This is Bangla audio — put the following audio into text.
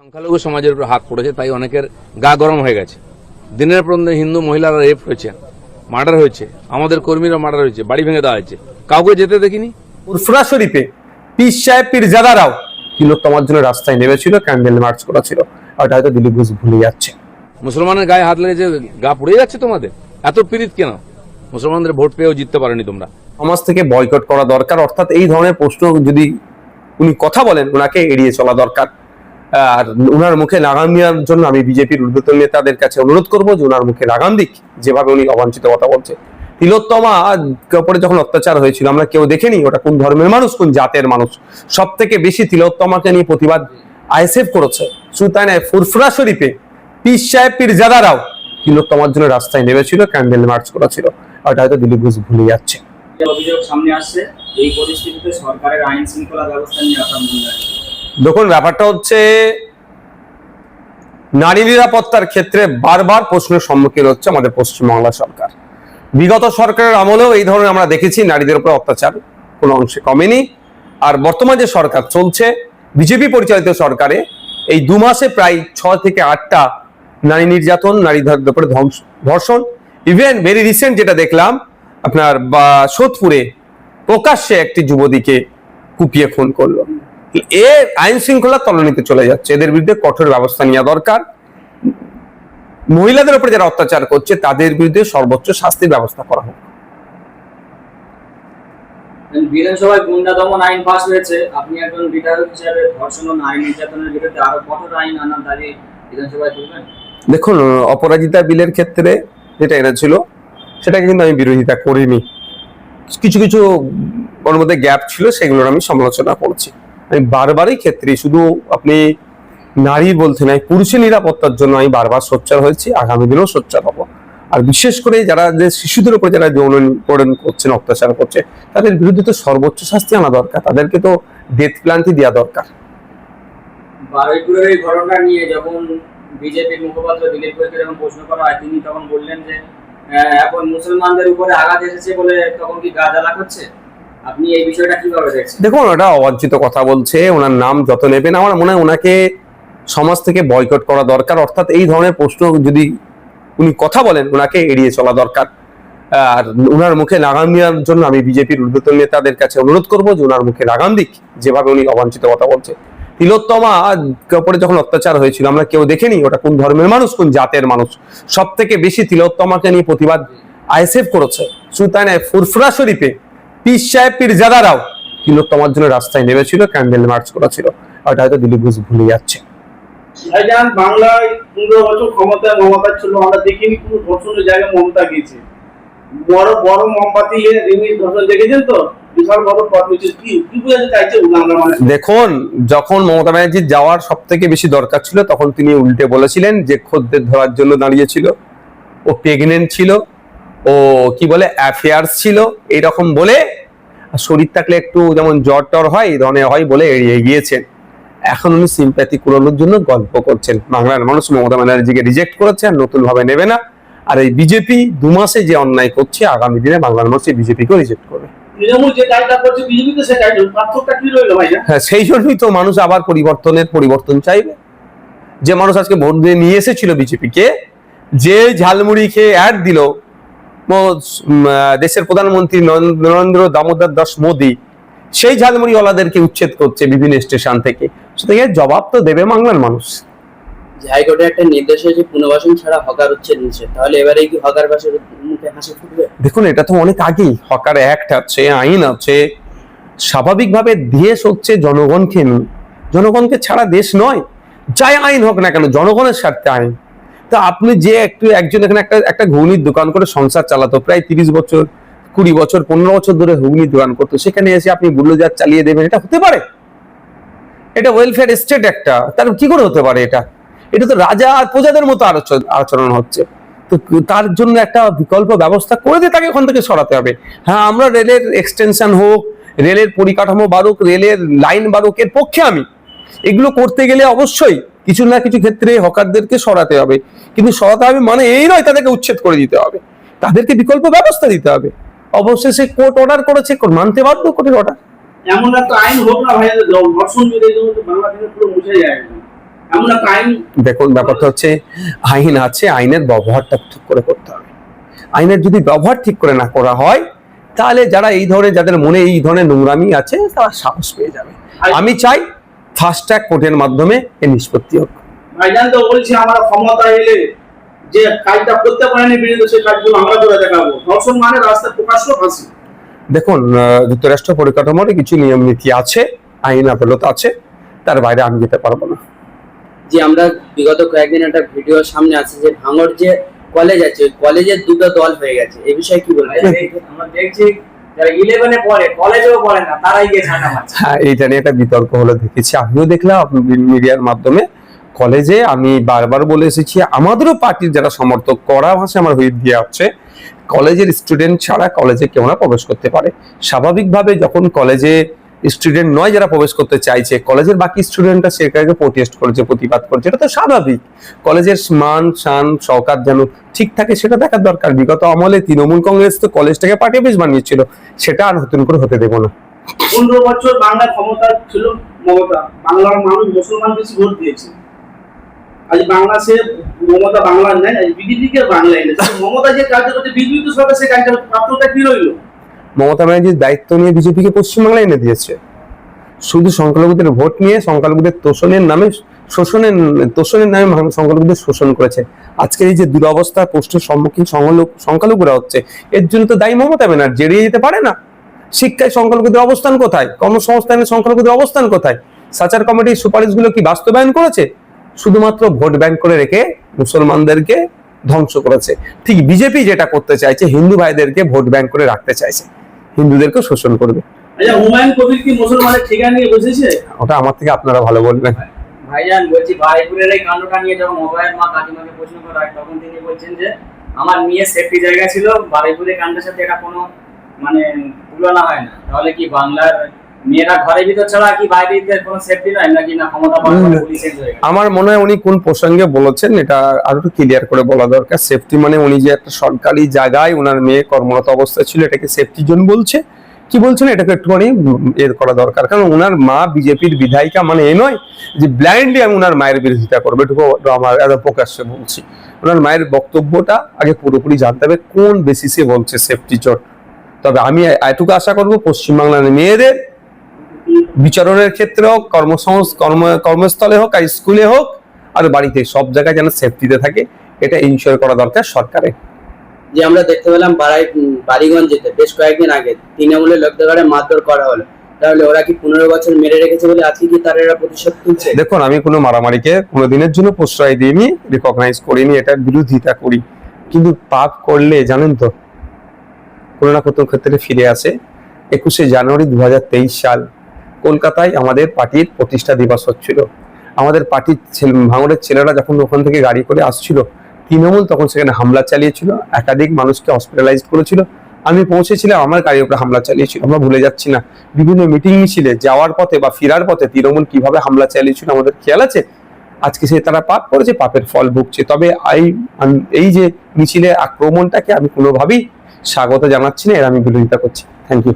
সংখ্যালঘু সমাজের উপর হাত পড়েছে, তাই অনেকের গা গরম হয়ে গেছে। দিনের পর দিন হিন্দু মহিলারা রেপ হয়েছে, মার্ডার হয়েছে, আমাদের কর্মীরা মার্ডার হয়েছে, বাড়ি ভেঙে দেওয়া হয়েছে, কাউকে যেতে দেখিনি। ফুরফুরা শরীফে পীর সাহেব পীরজাদারাও তিলোত্তমার জন্য রাস্তায় নেমেছিল, ক্যান্ডেল মার্চ করেছিল। ওটা হয়তো দিলীপ ঘোষ ভুলে যাচ্ছে। মুসলমানের গায়ে হাত লেগেছে, গা পুড়ে যাচ্ছে তোমাদের। এত পীড়িত কেন? মুসলমানদের ভোট পেয়েও জিততে পারেনি তোমরা। সমাজ থেকে বয়কট করা দরকার, অর্থাৎ এই ধরনের প্রশ্ন যদি উনি কথা বলেন ওনাকে এড়িয়ে চলা দরকার। আর ওনার মুখে লাগাম দেওয়ার জন্য আমি বিজেপির ঊর্ধ্বতন নেতাদের কাছে অনুরোধ করবো যে ওনার মুখে লাগাম দিক, যেভাবে উনি অবাঞ্ছিত কথা বলছে। তিলোত্তমা উপরে যখন অত্যাচার হয়েছিল আমরা কেউ দেখেনি ওটা কোন ধর্মের মানুষ, কোন জাতের মানুষ। সব থেকে বেশি তিলোত্তমাকে নিয়ে প্রতিবাদ আইএসএফ করেছে। শুধু তাই নয়, ফুরফুরা শরীফে পীর সাহেব পীরজাদারাও তিলোত্তমার জন্য রাস্তায় নেমেছিল, ক্যান্ডেল মার্চ করেছিল। ওটা হয়তো দিলীপ ঘোষ ভুলে যাচ্ছে। অভিযোগ সামনে আসছে, এই পরিস্থিতিতে সরকারের আইন শৃঙ্খলা ব্যবস্থা নিয়ে আপনার মূল্যায়ন। দেখুন, ব্যাপারটা হচ্ছে নারী নিরাপত্তার ক্ষেত্রে বারবার প্রশ্নের সম্মুখীন হচ্ছে আমাদের পশ্চিমবাংলা সরকার। বিগত সরকারের আমলেও এই ধরনের আমরা দেখেছি নারীদের উপর অত্যাচার কোনো অংশে কমেনি। আর বর্তমান যে সরকার চলছে, বিজেপি পরিচালিত সরকারে এই 2 মাসে প্রায় 6 থেকে 8টা নারী নির্যাতন, নারীদের উপরে ধর্ষণ, ইভেন ভেরি রিসেন্ট যেটা দেখলাম আপনার সোদপুরে প্রকাশ্যে একটি যুবতীকে কুপিয়ে খুন করলো। এ আইন শৃঙ্খলা তলানিতে চলে যাচ্ছে। এদের বিরুদ্ধে কঠোর ব্যবস্থা নেওয়া দরকার। মহিলাদের উপরে যারা অত্যাচার করছে তাদের বিরুদ্ধে সর্বোচ্চ শাস্তির ব্যবস্থা করা হোক। বিধানসভায় গুন্ডা দমন আইন পাস হয়েছে, আপনি একজন বিধায়ক হিসেবে ধর্ষণ ও নারী নির্যাতনের বিরুদ্ধে আরো কঠোর আইন আনার দাবি বিধানসভায় তুলবেন? দেখুন, অপরাজিতা বিলের ক্ষেত্রে যেটা এনেছিল সেটাকে কিন্তু আমি বিরোধিতা করিনি। কিছু কিছু ওর মধ্যে গ্যাপ ছিল, সেগুলোর আমি সমালোচনা করছি। আমি বারবারই ক্ষেত্রে শুধু আপনি নারী বলতে নাই, পুরুষের নিরাপত্তার জন্য আমি বারবার সোচ্চার হয়েছি, আগামী দিনেও সোচ্চার হব। আর বিশেষ করে যারা যে শিশুদের উপর যারা যৌন নিপীড়ন করছেন, অত্যাচার করছে, তাদের বিরুদ্ধে তো সর্বোচ্চ শাস্তি আনা দরকার। তাদেরকে তো ডেথ পেনাল্টি দেওয়া দরকার। বারুইপুরের এই ঘটনা নিয়ে যখন বিজেপির মুখপাত্র দিলীপ ঘোষকে যখন প্রশ্ন করা হয়, তিনি তখন বললেন যে এখন মুসলমানদের উপরে আঘাত এসেছে বলে তখন কি গা জ্বালা করছে। আপনি এই বিষয়টা কিভাবে দেখছেন? দেখুন, ওটা অবাঞ্ছিত কথা বলছে। ওনার নাম যত নেবেন আমার মনে হয় ওনাকে সমাজ থেকে বয়কট করা দরকার, অর্থাৎ এই ধরনের প্রশ্ন যদি উনি কথা বলেন ওনাকে এড়িয়ে চলা দরকার। আর ওনার মুখে লাগাম দেওয়ার জন্য আমি বিজেপির ঊর্ধ্বতন নেতাদের কাছে অনুরোধ করবো যে ওনার মুখে লাগাম দিক, যেভাবে উনি অবাঞ্ছিত কথা বলছে। তিলোত্তমা উপরে যখন অত্যাচার হয়েছিল আমরা কেউ দেখেনি ওটা কোন ধর্মের মানুষ, কোন জাতের মানুষ। সব থেকে বেশি তিলোত্তমাকে নিয়ে প্রতিবাদ আইএসএফ করেছে। শুধু তাই নয়, ফুরফুরা শরীফে পীর সাহেব পীরজাদারাও তিলোত্তমার জন্য রাস্তায় নেমেছিল, ক্যান্ডেল মার্চ করেছিল। ওটা হয়তো দিলীপ ঘোষ ভুলে যাচ্ছে। ভাইজান, বাংলায় 15 বছর ক্ষমতায় মমতা ছিল, আমরা দেখিনি কোনো ধর্ষণের জায়গায় মমতা গেছে। বড় বড় মোমবাতি ধর্ষণ দেখেছেন তো, বিশাল বড় পথ হয়েছে। কি বুঝাতে চাইছে আমরা? মানে দেখুন, যখন মমতা ব্যানার্জির যাওয়ার সব থেকে বেশি দরকার ছিল তখন তিনি উল্টে বলেছিলেন যে খদ্দের ধরার জন্য দাঁড়িয়েছিল, ও প্রেগনেন্ট ছিল, ও কি বলে অ্যাফেয়ার্স ছিল, এইরকম বলে শরীর থাকলে একটু যেমন জ্বর টর হয় এই ধরনের হয় বলে এড়িয়ে গিয়েছেন। এখন উনি সিম্প্যাথি কুড়ানোর জন্য গল্প করছেন। বাংলার মানুষ মমতা ব্যানার্জিকে রিজেক্ট করেছে, আর নতুন ভাবে নেবে না। আর এই বিজেপি 2 মাসে যে অন্যায় করছে, আগামী দিনে বাংলার মানুষ এই বিজেপিকেও রিজেক্ট করবে। তৃণমূল যে কাজটা করছে, বিজেপি তো সে কাজ, পার্থক্যটা কি রইল ভাইয়া? হ্যাঁ, সেই জন্যই তো মানুষ আবার পরিবর্তন চাইবে। যে মানুষ আজকে ভোট দিয়ে নিয়ে এসেছিল বিজেপিকে, যে ঝালমুড়ি খেয়ে অ্যাড দিল দেশের প্রধানমন্ত্রী নরেন্দ্র দামোদর দাস মোদী, সেই ঝালমুড়িওয়ালাদেরকে উচ্ছেদ করছে বিভিন্ন স্টেশন থেকে। সেটাকে জবাব তো দেবে বাংলার মানুষ। হাইকোর্টে একটা নির্দেশ হয়েছে পুনর্বাসন ছাড়া হকার উচ্ছেদ নিষেধ, তাহলে এবারে কি হকার বাসের মুখে হাসি ফুটবে? দেখুন, এটা তো অনেক আগেই হকার অ্যাক্ট আছে, আইন আছে। স্বাভাবিকভাবে দেশ হচ্ছে জনগণকে নিয়ে, জনগণকে ছাড়া দেশ নয়। যাই আইন হোক না কেন, জনগণের স্বার্থে আইন। তা আপনি যে একজন এখানে একটা ঘুগনির দোকান করে সংসার চালাতো, প্রায় 30 বছর, 20 বছর, 15 বছর ধরে ঘুগনির দোকান করতো, সেখানে এসে আপনি বুল্ডোজার চালিয়ে দেবেন? এটা হতে পারে? এটা ওয়েলফেয়ার স্টেট একটা, তার কি করে হতে পারে? এটা তো রাজা আর প্রজাদের মতো আচরণ হচ্ছে। তো তার জন্য একটা বিকল্প ব্যবস্থা করে দিয়ে তাকে ওখান থেকে সরাতে হবে। হ্যাঁ, আমরা রেলের এক্সটেনশন হোক, রেলের পরিকাঠামো বাড়ুক, রেলের লাইন বাড়ুক, এর পক্ষে আমি। এগুলো করতে গেলে অবশ্যই কিছু না কিছু ক্ষেত্রে হকারদেরকে সরাতে হবে, কিন্তু সরাতে হবে মানে এই নয় তাদেরকে উচ্ছেদ করে দিতে হবে। তাদেরকে বিকল্প ব্যবস্থা দিতে হবে। অবশেষে কোর্ট অর্ডার করেছে, মানতে বাধ্য কোর্টের অর্ডার। এমন একটা আইন হোক না ভাইয়া, ধর্ষণ যদি বাংলাদেশে পুরো মুছে যায়। এমন একটা আইন দেখুন, ব্যাপারটা হচ্ছে আইন আছে, আইনের ব্যবহারটা ঠিক করে করতে হবে। আইনের যদি ব্যবহার ঠিক করে না করা হয়, তাহলে যারা এই ধরনের, যাদের মনে এই ধরনের নোংরামি আছে, তারা সাহস পেয়ে যাবে। আমি চাই ফাস্ট ট্র্যাক কোর্টের মাধ্যমে এর নিষ্পত্তি হোক। ভাইজান তো বলছে আমরা ক্ষমতা এলে যে কাজটা করতে পারেনি বিরোধী, সেই কাজগুলো আমরা করে দেখাবো। ধর্ষণ মানে রাস্তায় প্রকাশ্য ফাঁসি। দেখুন, যুক্তরাষ্ট্র পরিকাঠামোর কিছু নিয়ম নীতি আছে, আইন আদালত আছে, তার বাইরে আমি যেতে পারবো না। যে আমরা বিগত কয়েকদিন একটা ভিডিও সামনে আছে যে ভাঙড় যে কলেজ আছে, ওই কলেজের দুটো দল হয়ে গেছে, এই বিষয়ে কি বলবেন? আমরা দেখছি যারা 11-এ পড়ে, কলেজেও পড়ে না, তারাই গিয়ে ঝাঁটা মারছে। হ্যাঁ, এইটা নিয়ে একটা বিতর্ক হলো দেখেছি, আমিও দেখলাম মিডিয়ার মাধ্যমে। কলেজে আমি বারবার বলে এসেছি, আমাদেরও পার্টির যারা সমর্থক, কড়া ভাষায় আমার হুইপ দিয়ে আছে, কলেজের স্টুডেন্ট ছাড়া কলেজে কেউ না প্রবেশ করতে পারে। স্বাভাবিকভাবে যখন কলেজে স্টুডেন্ট নয় যারা প্রবেশ করতে চাইছে, কলেজের বাকি স্টুডেন্টরা সেটাকে প্রোটেস্ট করেছে, প্রতিবাদ করেছে, এটা তো স্বাভাবিক। কলেজের মান শান শওকাত যেন ঠিক থাকে সেটা দেখার দরকার। বিগত আমলে তৃণমূল কংগ্রেস তো কলেজটাকে পার্টি অফিস বানিয়েছিল, সেটা আর নতুন করে হতে দেবো না। 15 বছর বাংলা ক্ষমতা ছিল মমতা, বাংলার মানুষ মুসলমান বেশি ভোট দিয়েছে। আজ বাংলাদেশে মমতা বাংলার নেই, আজ বিজেপি কে বাংলা এনেছে। মমতা যে কাজ করতে বিজেপি তো সরকার, সে কাজটা পাত্রটা কি রইলো? মমতা ব্যানার্জির দায়িত্ব নিয়ে বিজেপিকে পশ্চিমবাংলায় এনে দিয়েছে, শুধু সংখ্যালঘুদের ভোট নিয়ে সংখ্যালঘুদের তোষণের নামে সংখ্যালঘুদের শোষণ করেছে। আজকের এই যে দুরবস্থার প্রশ্নের সম্মুখীন সংখ্যালঘুরা হচ্ছে, এর জন্য তো দায়ী মমতা ব্যানার্জি। এড়িয়ে যেতে পারে না। শিক্ষায় সংখ্যালঘুদের অবস্থান কোথায়? কর্মসংস্থানে সংখ্যালঘুদের অবস্থান কোথায়? সাচার কমিটির সুপারিশগুলো কি বাস্তবায়ন করেছে? শুধুমাত্র ভোট ব্যাংক করে রেখে মুসলমানদেরকে ধ্বংস করেছে। ঠিক বিজেপি যেটা করতে চাইছে, হিন্দু ভাইদেরকে ভোট ব্যাংক করে রাখতে চাইছে, হিন্দুদেরকে শোষণ করবে। আচ্ছা, হুমায়ুন কবির কি মুসলমানের ঠিকানা নিয়ে বসেছে? ওটা আমার থেকে আপনারা ভালো বলবেন। ভাইজান বলছি, বারুইপুরের এই কাণ্ডটা নিয়ে যখন অভয়ের মা কাকিমাকে প্রশ্ন করা হয়, তখন তিনি বলছেন যে আমার মেয়ে সেফটি জায়গা ছিল, বারুইপুরের কাণ্ডের সাথে এটা কোনো মানে তুলনা হয় না। তাহলে কি বাংলার মেয়েরা ঘরের ভিতর ছাড়া কি বাইরে কোনো সেফটি নয়, নাকি না ক্ষমতা পাওয়ার পুলিশ চেঞ্জ হয়ে গেছে? আমার মনে হয় উনি কোন প্রসঙ্গে বলেছেন এটা আরো একটু ক্লিয়ার করে বলা দরকার। সেফটি মানে উনি যে একটা সরকারি জায়গায় ওনার মেয়ে কর্মরত অবস্থায় ছিল, এটাকে সেফটি জোন বলছে, কি বলছেন এটাকে একটুখানি এর করা দরকার। কারণ ওনার মা বিজেপির বিধায়িকা, মানে এ নয় যে ব্লাইন্ডলি আমি ওনার মায়ের বিরোধিতা করবো, এটুকু আমার এত প্রকাশ্যে বলছি। ওনার মায়ের বক্তব্যটা আগে পুরোপুরি জানতে হবে কোন বেসিসে বলছে সেফটি জোন। তবে আমি এটুকু আশা করবো পশ্চিমবাংলার মেয়েদের বিচারণের ক্ষেত্রে হোক, কর্মস্থলে হোক, আর স্কুলে হোক, আর বাড়িতে, সব জায়গায় যেন সেফটিতে থাকে, এটা ইনশিওর করা দরকার সরকারের। যে আমরা দেখতে পেলাম বাড়িগঞ্জেতে বেশ কয়েকদিন আগে তৃণমূলের লোকদের ঘরে মারধর করা হলো, তাহলে ওরা কি 15 বছর মেরে রেখেছে বলে আজকে কি তারা এরা প্রতিশোধ তুলছে? দেখুন, আমি কোনো মারামারিকে কোনো দিনের জন্য প্রশ্রয় দিইনি, রিকগনাইজ করিনি, এটার বিরোধিতা করি। কিন্তু পাপ করলে জানেন তো কোনো না কোনো ক্ষেত্রে ফিরে আসে। 21শে জানুয়ারি 2023 সাল কলকাতায় আমাদের পার্টির প্রতিষ্ঠা দিবস হচ্ছিল। আমাদের পার্টির ভাঙড়ের ছেলেরা যখন ওখান থেকে গাড়ি করে আসছিল, তৃণমূল তখন সেখানে হামলা চালিয়েছিল, একাধিক মানুষকে হসপিটালাইজ করেছিল। আমি পৌঁছেছিলাম, আমার গাড়ির উপরে হামলা চালিয়েছিল। আমরা ভুলে যাচ্ছি না, বিভিন্ন মিটিং মিছিলে যাওয়ার পথে বা ফেরার পথে তৃণমূল কিভাবে হামলা চালিয়েছিল আমাদের খেয়াল আছে। আজকে সে তারা পাপ করেছে, পাপের ফল ভুগছে। তবে এই যে মিছিলে আক্রমণটাকে আমি কোনোভাবেই স্বাগত জানাচ্ছি না, এর আমি বিরোধিতা করছি। Thank you.